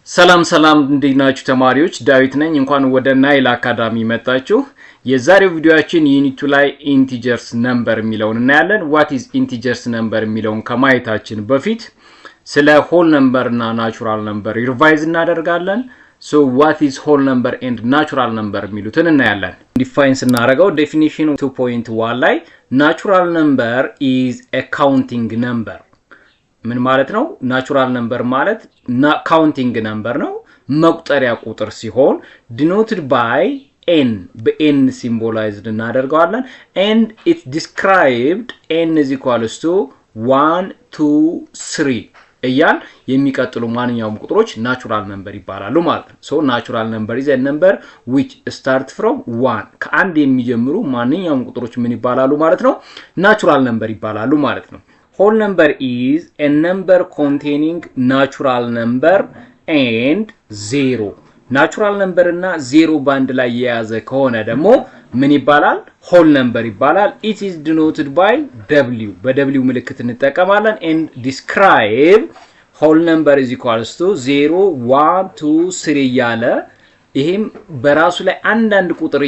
ሰላም እንዴት ናችሁ ተማሪዎች? ዳዊት ነኝ። እንኳን ወደ ናይል አካዳሚ መጣችሁ። የዛሬው ቪዲዮአችን ዩኒት 2 ላይ ኢንቲጀርስ ነምበር የሚለውን እናያለን። ዋት ኢዝ ኢንቲጀርስ ነምበር የሚለውን ከማየታችን በፊት ስለ ሆል ነምበር እና ናቹራል ነምበር ሪቫይዝ እናደርጋለን። ሶ ዋት ኢዝ ሆል ነምበር ኤንድ ናቹራል ነምበር የሚሉትን እናያለን። ዲፋይን ስናደርገው ዴፊኒሽን 2.1 ላይ ናቹራል ነምበር ኢዝ ኤ ካውንቲንግ ነምበር ምን ማለት ነው? ናቹራል ነምበር ማለት ካውንቲንግ ነምበር ነው፣ መቁጠሪያ ቁጥር ሲሆን denoted by n በn ሲምቦላይዝድ እናደርገዋለን and it described n is equals to 1 2 3 እያል የሚቀጥሉ ማንኛውም ቁጥሮች ናቹራል ነምበር ይባላሉ ማለት ነው። so natural number is a number which start from 1 ከአንድ የሚጀምሩ ማንኛውም ቁጥሮች ምን ይባላሉ ማለት ነው? ናቹራል ነምበር ይባላሉ ማለት ነው። Whole number is a number containing natural number and zero. Natural number እና zero ባንድ ላይ የያዘ ከሆነ ደግሞ ምን ይባላል? Whole number ይባላል። It is denoted by W. በW ምልክት እንጠቀማለን and describe whole number is equals to 0 1 2 3 እያለ ይሄም በራሱ ላይ አንዳንድ ቁጥር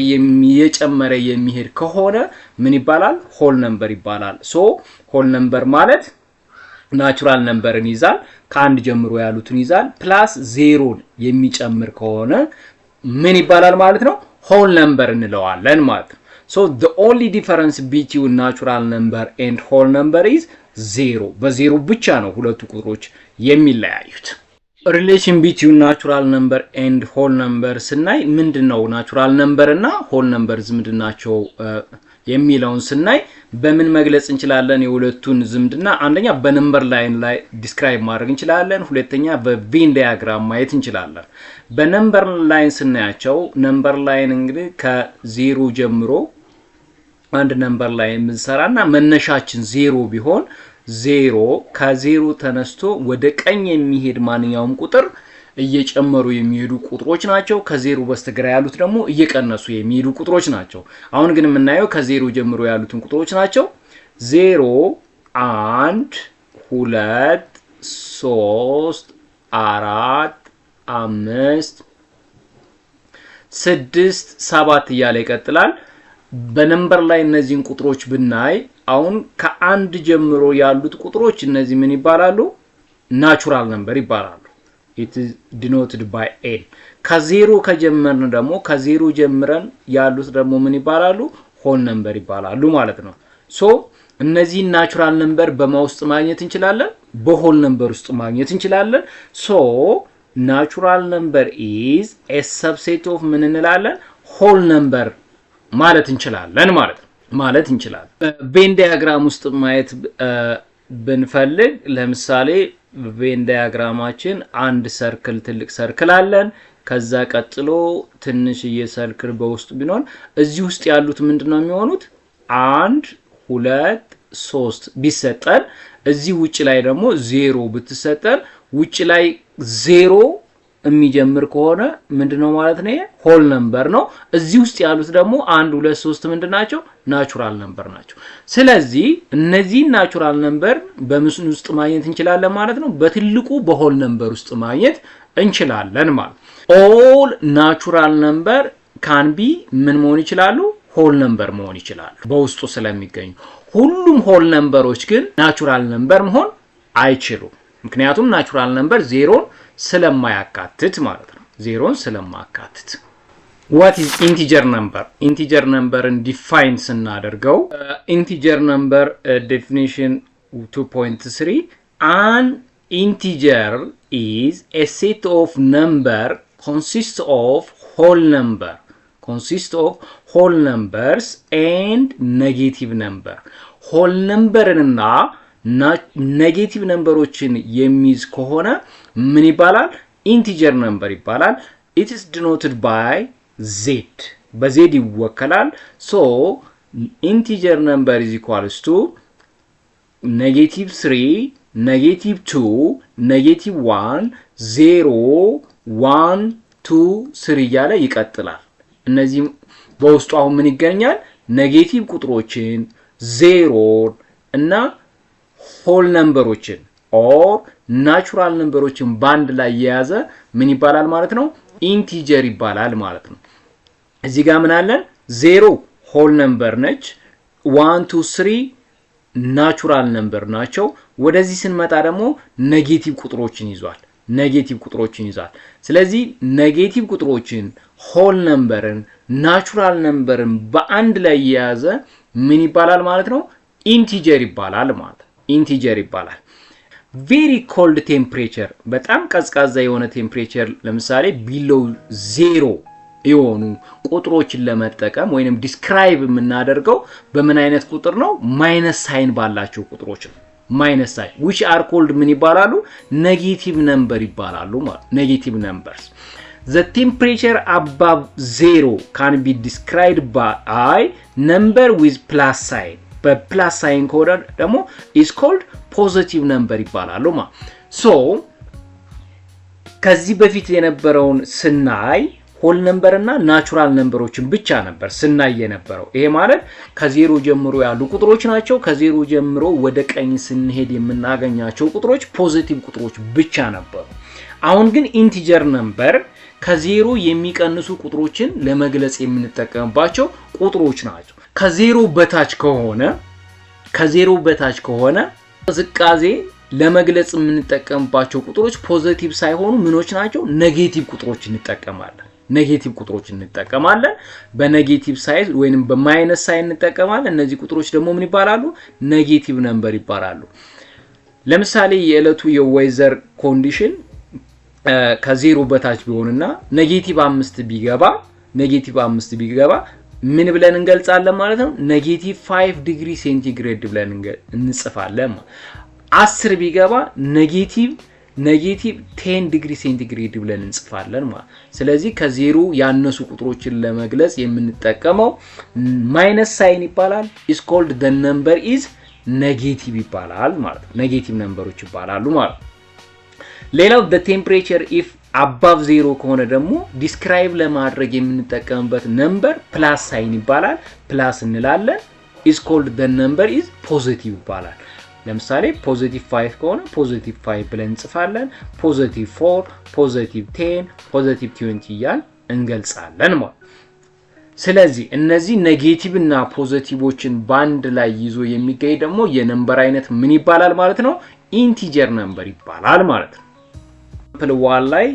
የጨመረ የሚሄድ ከሆነ ምን ይባላል? ሆል ነምበር ይባላል። ሶ ሆል ነምበር ማለት ናቹራል ነምበርን ይዛል፣ ከአንድ ጀምሮ ያሉትን ይዛል፣ ፕላስ ዜሮን የሚጨምር ከሆነ ምን ይባላል ማለት ነው? ሆል ነምበር እንለዋለን ማለት ነው። ሶ the only difference between natural number and whole number is zero. በዜሮ ብቻ ነው ሁለቱ ቁጥሮች የሚለያዩት። ሪሌሽን ቢትዊን ናቹራል ነምበር ኤንድ ሆል ነምበር ስናይ ምንድነው ናቹራል ነምበር እና ሆል ነምበር ዝምድናቸው የሚለውን ስናይ በምን መግለጽ እንችላለን? የሁለቱን ዝምድና አንደኛ በነምበር ላይን ላይ ዲስክራይብ ማድረግ እንችላለን፣ ሁለተኛ በቬን ዳያግራም ማየት እንችላለን። በነምበር ላይን ስናያቸው ነምበር ላይን እንግዲህ ከዜሮ ጀምሮ አንድ ነምበር ላይን ምንሰራና መነሻችን ዜሮ ቢሆን ዜሮ ከዜሮ ተነስቶ ወደ ቀኝ የሚሄድ ማንኛውም ቁጥር እየጨመሩ የሚሄዱ ቁጥሮች ናቸው። ከዜሮ በስተግራ ያሉት ደግሞ እየቀነሱ የሚሄዱ ቁጥሮች ናቸው። አሁን ግን የምናየው ከዜሮ ጀምሮ ያሉትን ቁጥሮች ናቸው። 0 1 2 3 4 5 6 7 እያለ ይቀጥላል። በነምበር ላይ እነዚህን ቁጥሮች ብናይ አሁን ከአንድ ጀምሮ ያሉት ቁጥሮች እነዚህ ምን ይባላሉ? ናቹራል ነምበር ይባላሉ። it is denoted by n። ከዜሮ ከጀመርን ደግሞ ከዜሮ ጀምረን ያሉት ደግሞ ምን ይባላሉ? ሆል ነምበር ይባላሉ ማለት ነው። ሶ እነዚህ ናቹራል ነምበር በማውስጥ ማግኘት እንችላለን፣ በሆል ነምበር ውስጥ ማግኘት እንችላለን። ሶ ናቹራል ነምበር is a subset of ምን እንላለን? ሆል ነምበር ማለት እንችላለን ማለት እንችላለን። ቬን ዳያግራም ውስጥ ማየት ብንፈልግ ለምሳሌ ቬን ዳያግራማችን አንድ ሰርክል ትልቅ ሰርክል አለን። ከዛ ቀጥሎ ትንሽዬ ሰርክል በውስጡ ቢኖር እዚህ ውስጥ ያሉት ምንድነው የሚሆኑት? 1 2 3 ቢሰጠን እዚህ ውጭ ላይ ደግሞ 0 ብትሰጠን ውጭ ላይ 0 የሚጀምር ከሆነ ምንድነው ማለት ነው? ሆል ነምበር ነው። እዚህ ውስጥ ያሉት ደግሞ 1 2 3 ምንድናቸው? ናቹራል ነምበር ናቸው። ስለዚህ እነዚህ ናቹራል ነምበር በምስሉ ውስጥ ማግኘት እንችላለን ማለት ነው። በትልቁ በሆል ነምበር ውስጥ ማግኘት እንችላለን ማለት። ኦል ናቹራል ነምበር ካን ቢ ምን መሆን ይችላሉ? ሆል ነምበር መሆን ይችላሉ በውስጡ ስለሚገኙ። ሁሉም ሆል ነምበሮች ግን ናቹራል ነምበር መሆን አይችሉም። ምክንያቱም ናቹራል ነምበር ዜሮን ስለማያካትት ማለት ነው። ዜሮን ስለማያካትት። what is integer number? integer numberን ዲፋይን ስናደርገው integer number definition 2.3 an integer is a set of number consists of whole numbers and negative number. whole numberንና ኔጌቲቭ ነምበሮችን የሚይዝ ከሆነ ምን ይባላል? ኢንቲጀር ነምበር ይባላል። it is denoted by z በz ይወከላል። so integer number is equals to -3 -2 -1 0 1 2 3 እያለ ይቀጥላል። እነዚህ በውስጡ አሁን ምን ይገኛል? ኔጌቲቭ ቁጥሮችን ዜሮ እና ሆል ነምበሮችን ኦር ናቹራል ነምበሮችን ባንድ ላይ የያዘ ምን ይባላል ማለት ነው? ኢንቲጀር ይባላል ማለት ነው። እዚህ ጋር ምን አለን? 0 ሆል ነምበር ነች። 1 2 3 ናቹራል ነምበር ናቸው። ወደዚህ ስንመጣ ደግሞ ኔጌቲቭ ቁጥሮችን ይዟል። ስለዚህ ኔጌቲቭ ቁጥሮችን፣ ሆል ነምበርን፣ ናቹራል ነምበርን በአንድ ላይ የያዘ ምን ይባላል ማለት ነው? ኢንቲጀር ይባላል ማለት ነው። ኢንቲጀር ይባላል። ቬሪ ኮልድ ቴምፕሬቸር፣ በጣም ቀዝቃዛ የሆነ ቴምፕሬቸር፣ ለምሳሌ ቢሎው 0 የሆኑ ቁጥሮችን ለመጠቀም ወይንም ዲስክራይብ የምናደርገው በምን አይነት ቁጥር ነው? ማይነስ ሳይን ባላቸው ቁጥሮች ነው። ማይነስ ሳይን which are called ምን ይባላሉ? ኔጌቲቭ ነምበር ይባላሉ ማለት ኔጌቲቭ ነምበርስ። the temperature above 0 can be described by number with plus sign። በፕላስ ሳይን ከሆነ ደግሞ is called positive number ይባላሉ ማለት ሶ ከዚህ በፊት የነበረውን ስናይ ሆል ነምበር እና ናቹራል ነምበሮችን ብቻ ነበር ስናይ የነበረው። ይሄ ማለት ከዜሮ ጀምሮ ያሉ ቁጥሮች ናቸው። ከዜሮ ጀምሮ ወደ ቀኝ ስንሄድ የምናገኛቸው ቁጥሮች ፖዚቲቭ ቁጥሮች ብቻ ነበሩ። አሁን ግን ኢንቲጀር ነምበር ከዜሮ የሚቀንሱ ቁጥሮችን ለመግለጽ የምንጠቀምባቸው ቁጥሮች ናቸው። ከዜሮ በታች ከሆነ ዝቃዜ ለመግለጽ የምንጠቀምባቸው ቁጥሮች ፖዚቲቭ ሳይሆኑ ምኖች ናቸው? ኔጌቲቭ ቁጥሮች እንጠቀማለን። በኔጌቲቭ ሳይድ ወይንም በማይነስ ሳይን እንጠቀማለን። እነዚህ ቁጥሮች ደግሞ ምን ይባላሉ? ኔጌቲቭ ነምበር ይባላሉ። ለምሳሌ የዕለቱ የዌዘር ኮንዲሽን ከዜሮ በታች ቢሆንና ኔጌቲቭ 5 ቢገባ ምን ብለን እንገልጻለን ማለት ነው? ኔጌቲቭ 5 ዲግሪ ሴንቲግሬድ ብለን እንጽፋለን። 10 ቢገባ ኔጌቲቭ 10 ዲግሪ ሴንቲግሬድ ብለን እንጽፋለን ማለት። ስለዚህ ከዜሮ ያነሱ ቁጥሮችን ለመግለጽ የምንጠቀመው ማይነስ ሳይን ይባላል። is called the number is ኔጌቲቭ ይባላል ማለት ነው። ኔጌቲቭ ነምበሮች ይባላሉ ማለት ነው። ሌላው the temperature if above 0 ከሆነ ደግሞ ዲስክራይብ ለማድረግ የምንጠቀምበት ነምበር ፕላስ ሳይን ይባላል። ፕላስ እንላለን። is called the number is positive ይባላል። ለምሳሌ ፖዚቲቭ 5 ከሆነ ፖዚቲቭ 5 ብለን እንጽፋለን። ፖዚቲቭ 4፣ ፖዚቲቭ 10፣ ፖዚቲቭ 20 እያልን እንገልጻለን ማለት። ስለዚህ እነዚህ ኔጌቲቭ እና ፖዚቲቮችን ባንድ ላይ ይዞ የሚገኝ ደግሞ የነምበር አይነት ምን ይባላል ማለት ነው? ኢንቲጀር ነምበር ይባላል ማለት ነው። ኤግዛምፕል 1 ላይ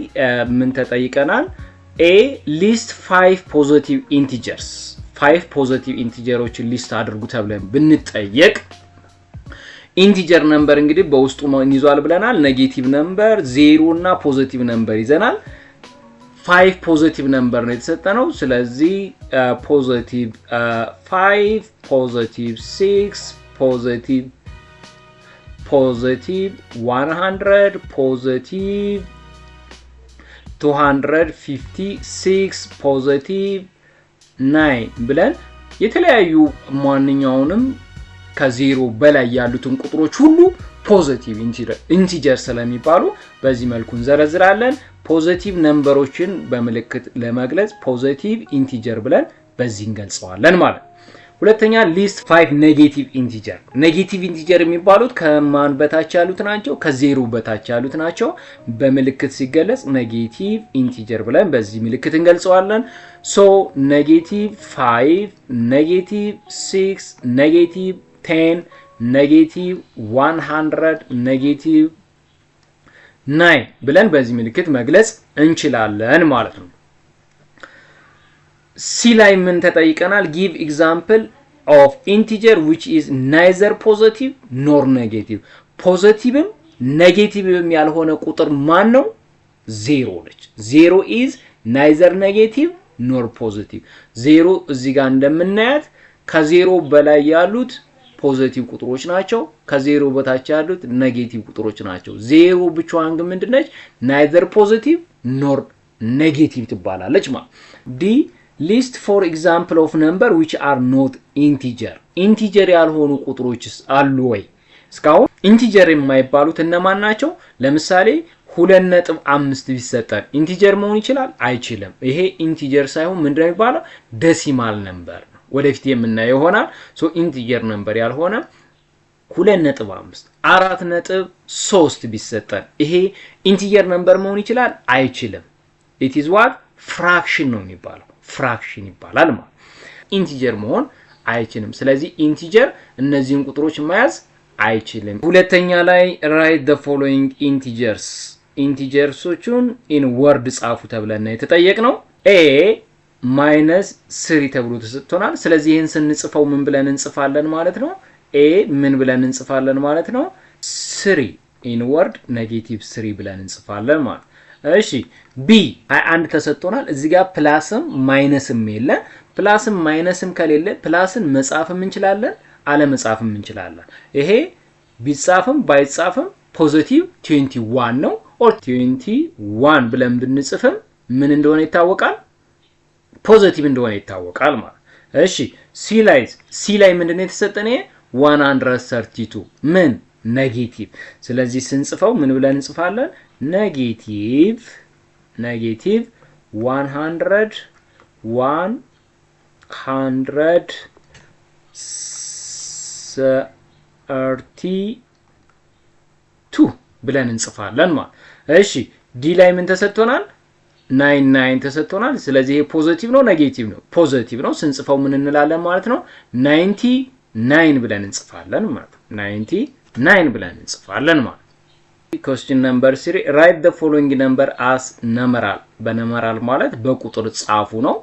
ምን ተጠይቀናል? a list 5 positive integers 5 positive ኢንቲጀሮችን ሊስት አድርጉ ተብለን ብንጠየቅ ኢንቲጀር ነምበር እንግዲህ በውስጡ ምን ይዟል ብለናል? ኔጌቲቭ ነምበር፣ 0 እና ፖዚቲቭ ነምበር ይዘናል። 5 ፖዚቲቭ ነምበር ነው የተሰጠነው። ስለዚህ ፖዚቲቭ 5 ፖዚቲቭ 6 ፖዚቲቭ 100 ፖዚቲቭ 256 ፖዚቲቭ 9 ብለን የተለያዩ ማንኛውንም ከዜሮ በላይ ያሉትን ቁጥሮች ሁሉ ፖዚቲቭ ኢንቲጀር ስለሚባሉ በዚህ መልኩ እንዘረዝራለን። ፖዚቲቭ ነምበሮችን በምልክት ለመግለጽ ፖዚቲቭ ኢንቲጀር ብለን በዚህ እንገልጸዋለን ማለት ነው። ሁለተኛ ሊስት 5 ኔጌቲቭ ኢንቲጀር። ኔጌቲቭ ኢንቲጀር የሚባሉት ከማን በታች ያሉት ናቸው? ከዜሮ በታች ያሉት ናቸው። በምልክት ሲገለጽ ኔጌቲቭ ኢንቲጀር ብለን በዚህ ምልክት እንገልጸዋለን። ሶ ኔጌቲቭ 5 ኔጌቲቭ 6 ኔጌቲቭ 10 ኔጌቲቭ 100 ኔጌቲቭ 9 ብለን በዚህ ምልክት መግለጽ እንችላለን ማለት ነው። ሲ ላይ ምን ተጠይቀናል? ጊቭ ኤግዛምፕል ኦፍ ኢንቲጀር which is neither positive nor negative። ፖዚቲቭም ኔጌቲቭም ያልሆነ ቁጥር ማን ነው? ዜሮ ነች። ዜሮ is neither negative nor positive። ዜሮ እዚህ ጋር እንደምናያት ከዜሮ በላይ ያሉት ፖዚቲቭ ቁጥሮች ናቸው። ከዜሮ በታች ያሉት ኔጌቲቭ ቁጥሮች ናቸው። ዜሮ ብቻዋን ግን ምንድነች? neither positive nor negative ትባላለች ማለት። ዲ list for example of number which are not integer። ኢንቲጀር ያልሆኑ ቁጥሮችስ አሉ ወይ? እስካሁን ኢንቲጀር የማይባሉት እነማን ናቸው? ለምሳሌ 2.5 ቢሰጠን ኢንቲጀር መሆን ይችላል? አይችልም። ይሄ ኢንቲጀር ሳይሆን ምንድነው የሚባለው? ዴሲማል ነምበር ነው። ወደፊት የምናየው ይሆናል። ሶ ኢንቲጀር ነምበር ያልሆነ 2.5 4.3 ቢሰጠን ይሄ ኢንቲጀር ነምበር መሆን ይችላል አይችልም? it is what fraction ነው የሚባለው fraction ይባላል ማለት ኢንቲጀር መሆን አይችልም። ስለዚህ ኢንቲጀር እነዚህን ቁጥሮች መያዝ አይችልም። ሁለተኛ ላይ write the following integers ኢንቲጀርሶቹን in word ጻፉ ተብለን የተጠየቅነው a -3 ተብሎ ተሰጥቶናል። ስለዚህ ይሄን ስንጽፈው ምን ብለን እንጽፋለን ማለት ነው? a ምን ብለን እንጽፋለን ማለት ነው? 3 in word -3 ብለን እንጽፋለን ማለት። እሺ b 21 ተሰጥቶናል። እዚህ ጋር ፕላስም ማይነስም የለ። ፕላስም ማይነስም ከሌለ ፕላስን መጻፍም እንችላለን አለ መጻፍም እንችላለን። ይሄ ቢጻፍም ባይጻፍም ፖዚቲቭ 21 ነው or 21 ብለን ብንጽፍም ምን እንደሆነ ይታወቃል? ፖዚቲቭ እንደሆነ ይታወቃል ማለት። እሺ ሲ ላይ ምንድነው የተሰጠነ? 132 ምን ኔጌቲቭ። ስለዚህ ስንጽፈው ምን ብለን እንጽፋለን? ኔጌቲቭ 132 ብለን እንጽፋለን ማለት። እሺ ዲ ላይ ምን ተሰጥቶናል? 99 ተሰጥቶናል። ስለዚህ ይሄ ፖዚቲቭ ነው ኔጌቲቭ ነው? ፖዚቲቭ ነው። ስንጽፈው ምን እንላለን ማለት ነው? 99 ብለን እንጽፋለን ማለት ነው። 99 ብለን እንጽፋለን ማለት። question number 3 write the following number as numeral በnumeral ማለት በቁጥር ጻፉ ነው።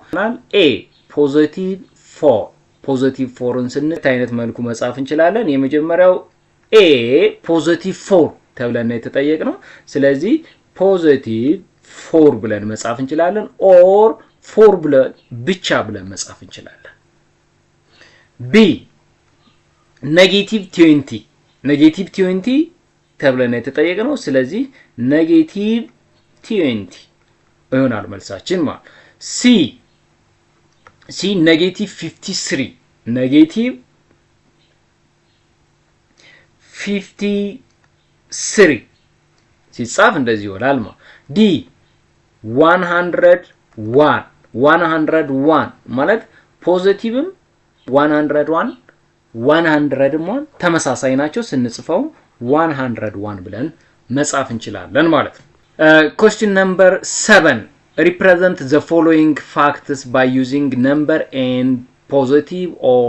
a +4 4ን ስንት አይነት መልኩ መጻፍ እንችላለን? የመጀመሪያው a +4 ተብለን የተጠየቅነው። ስለዚህ +4 ብለን መጻፍ እንችላለን or 4 ብለን ብቻ ብለን መጻፍ እንችላለን። b -20 ተብለን የተጠየቅነው። ስለዚህ -20 ይሆናል መልሳችን ማለት። c -53 -53 ሲጻፍ እንደዚህ ይሆናል ማለት። d 101 ማለት ፖዚቲቭም 101 ተመሳሳይ ናቸው። ስንጽፈው 101 ብለን መጻፍ እንችላለን ማለት ነው። question number 7 represent the following facts by using number and positive or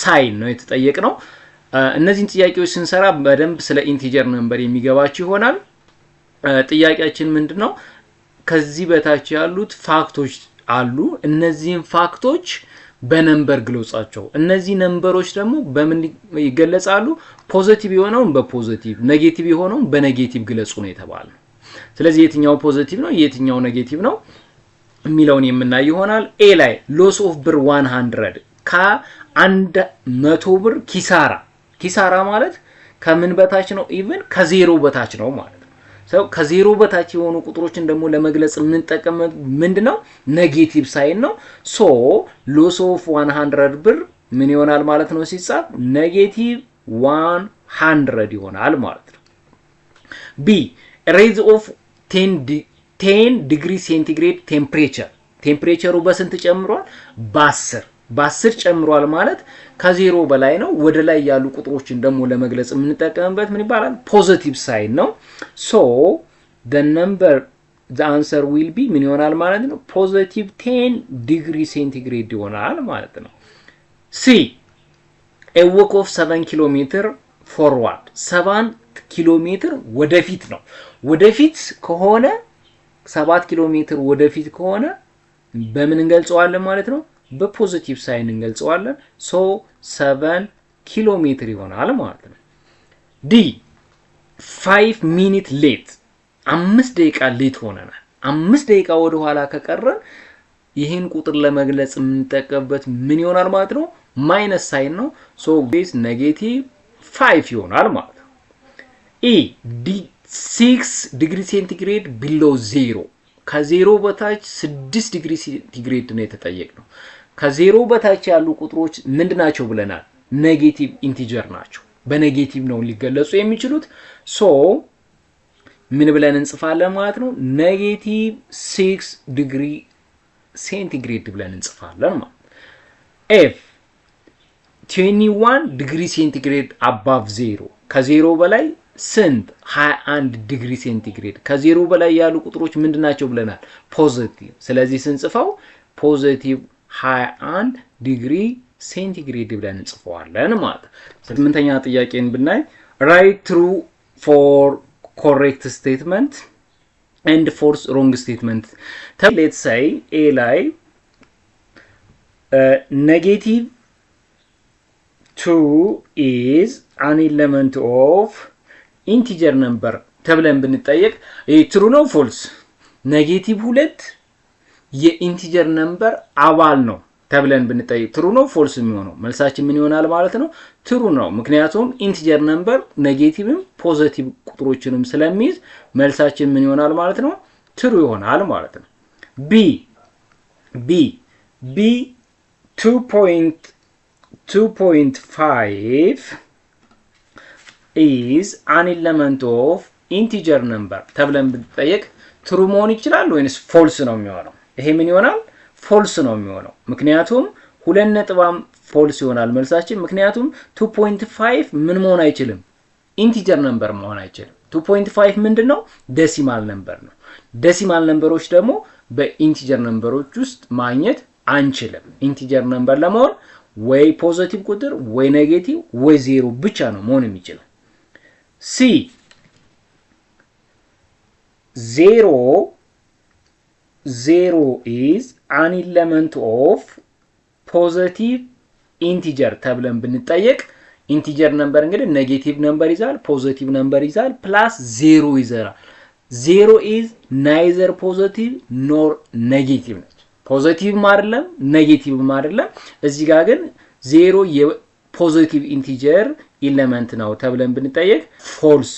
sign ነው የተጠየቅነው። እነዚህን ጥያቄዎች ስንሰራ በደንብ ስለ ኢንቲጀር ነምበር የሚገባችሁ ይሆናል። ጥያቄያችን ምንድነው? ከዚህ በታች ያሉት ፋክቶች አሉ። እነዚህን ፋክቶች በነምበር ግለጻቸው። እነዚህ ነምበሮች ደግሞ በምን ይገለጻሉ? ፖዚቲቭ የሆነውን በፖዚቲቭ ኔጌቲቭ የሆነውን በኔጌቲቭ ግለጹ ነው የተባለው። ስለዚህ የትኛው ፖዚቲቭ ነው የትኛው ኔጌቲቭ ነው የሚለውን የምናይ ይሆናል። a ላይ loss of ብር 100 ከ100 ብር ኪሳራ ማለት ከምን በታች ነው? ኢቭን ከዜሮ በታች ነው ማለት ነው። ከዜሮ በታች የሆኑ ቁጥሮችን ደግሞ ለመግለጽ የምንጠቀመው ምንድነው? ኔጌቲቭ ሳይን ነው። ሶ loss of 100 ብር ምን ይሆናል ማለት ነው ሲጻፍ? -100 ይሆናል ማለት ነው። b raise of 10 degree centigrade ቴምፕሬቸሩ በስንት ጨምሯል? በ10 ጨምሯል ማለት ከዜሮ በላይ ነው። ወደ ላይ ያሉ ቁጥሮችን ደግሞ ለመግለጽ የምንጠቀምበት ምን ይባላል? ፖዚቲቭ ሳይን ነው። ሶ the answer will be ምን ይሆናል ማለት ነው? +10 degree centigrade ይሆናል ማለት ነው። c a walk of 7 km forward 7 ኪሎ ሜትር ወደፊት ነው። ወደፊት ከሆነ 7 ኪሎ ሜትር ወደፊት ከሆነ በምን እንገልጸዋለን ማለት ነው? በፖዚቲቭ ሳይን እንገልጸዋለን። ሶ 7 ኪሎ ሜትር ይሆናል ማለት ነው። ዲ 5 ሚኒት ሌት 5 ደቂቃ ሌት ሆነናል። 5 ደቂቃ ወደ ኋላ ከቀረን ይህን ቁጥር ለመግለጽ የምንጠቀምበት ምን ይሆናል ማለት ነው? ማይነስ ሳይን ነው። ሶ ቤዝ -5 ይሆናል ማለት ነው። ኢ 6 ዲግሪ ሴንቲግሬድ ቢሎ 0 ከዜሮ በታች 6 ዲግሪ ሴንቲግሬድ ነው የተጠየቅነው። ከዜሮ በታች ያሉ ቁጥሮች ምንድናቸው ብለናል? ኔጌቲቭ ኢንቲጀር ናቸው። በኔጌቲቭ ነው ሊገለጹ የሚችሉት። ሶ ምን ብለን እንጽፋለን ማለት ነው? -6 ዲግሪ ሴንቲግሬድ ብለን እንጽፋለን ማለት። ኤፍ 21 ዲግሪ ሴንቲግሬድ above 0 ከ0 በላይ ስንት 21 ዲግሪ ሴንቲግሬድ ከ0 በላይ ያሉ ቁጥሮች ምንድናቸው ብለናል ፖዚቲቭ ስለዚህ ስንጽፈው ፖዚቲቭ 21 ዲግሪ ሴንቲግሬድ ብለን እንጽፈዋለን ማለት ስምንተኛ ጥያቄን ብናይ write true for correct statement and false wrong statement let's say a ላይ negative 2 is an element of integer number ተብለን ብንጠየቅ ይሄ true ነው false ኔጌቲቭ 2 የኢንቲጀር ነምበር አባል ነው ተብለን ብንጠይቅ true ነው false የሚሆነው መልሳችን ምን ይሆናል ማለት ነው true ነው ምክንያቱም ኢንቲጀር ነምበር ኔጌቲቭም ፖዚቲቭ ቁጥሮችንም ስለሚይዝ መልሳችን ምን ይሆናል ማለት ነው true ይሆናል ማለት ነው b 2.5 is an element of integer number ተብለን ብንጠይቅ true መሆን ይችላል ወይስ false ነው የሚሆነው ይሄ ምን ይሆናል false ነው የሚሆነው ምክንያቱም 2.5 false ይሆናል መልሳችን ምክንያቱም 2.5 ምን መሆን አይችልም ኢንቲጀር ነምበር መሆን አይችልም 2.5 ምንድነው ዴሲማል ነምበር ነው ዴሲማል ነምበሮች ደግሞ በኢንቲጀር ነምበሮች ውስጥ ማግኘት አንችልም ኢንቲጀር ነምበር ለመሆን ወይ ፖዚቲቭ ቁጥር ወይ ኔጌቲቭ ወይ ዜሮ ብቻ ነው መሆን የሚችለው c 0 is an element of positive integer ተብለን ብንጠየቅ ኢንቲጀር ነምበር እንግዲህ ኔጌቲቭ ነምበር ይዛል ፖዚቲቭ ነምበር ይዛል ፕላስ 0 ይዘራል 0 is neither positive nor negative ነች ፖዚቲቭ አይደለም ኔጌቲቭ አይደለም እዚህ ጋር ግን 0 የፖዚቲቭ ኢንቲጀር ኤሌመንት ነው ተብለን ብንጠየቅ false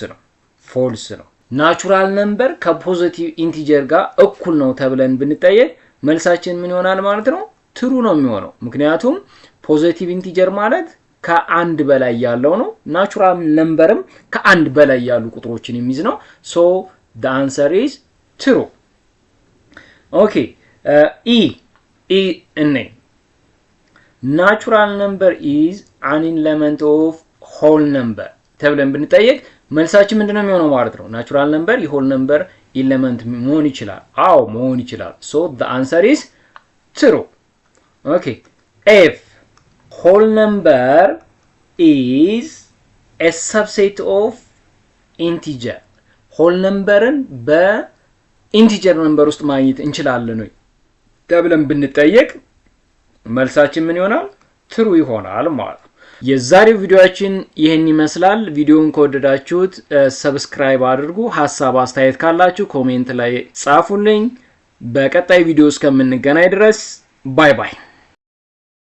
ነው ናቹራል ነምበር ከፖዚቲቭ ኢንቲጀር ጋር እኩል ነው ተብለን ብንጠየቅ መልሳችን ምን ይሆናል ማለት ነው true ነው የሚሆነው ምክንያቱም ፖዚቲቭ ኢንቲጀር ማለት ከአንድ በላይ ያለው ነው ናቹራል ነምበርም ከአንድ በላይ ያሉ ቁጥሮችን የሚይዝ ነው so the answer is true okay e natural number is an element of whole number ተብለን ብንጠየቅ መልሳችን ምንድነው የሚሆነው ማለት ነው ናቹራል ነምበር የሆል ነምበር ኤሌመንት መሆን ይችላል አው መሆን ይችላል so the answer is true okay f whole number is a subset of integer whole numberን በኢንቲጀር ነምበር ውስጥ ማግኘት እንችላለን ወይ ተብለን ብንጠየቅ መልሳችን ምን ይሆናል true ይሆናል ማለት ነው የዛሬው ቪዲዮአችን ይሄን ይመስላል ቪዲዮውን ከወደዳችሁት ሰብስክራይብ አድርጉ ሐሳብ አስተያየት ካላችሁ ኮሜንት ላይ ጻፉልኝ በቀጣይ ቪዲዮ እስከምንገናኝ ድረስ ባይ ባይ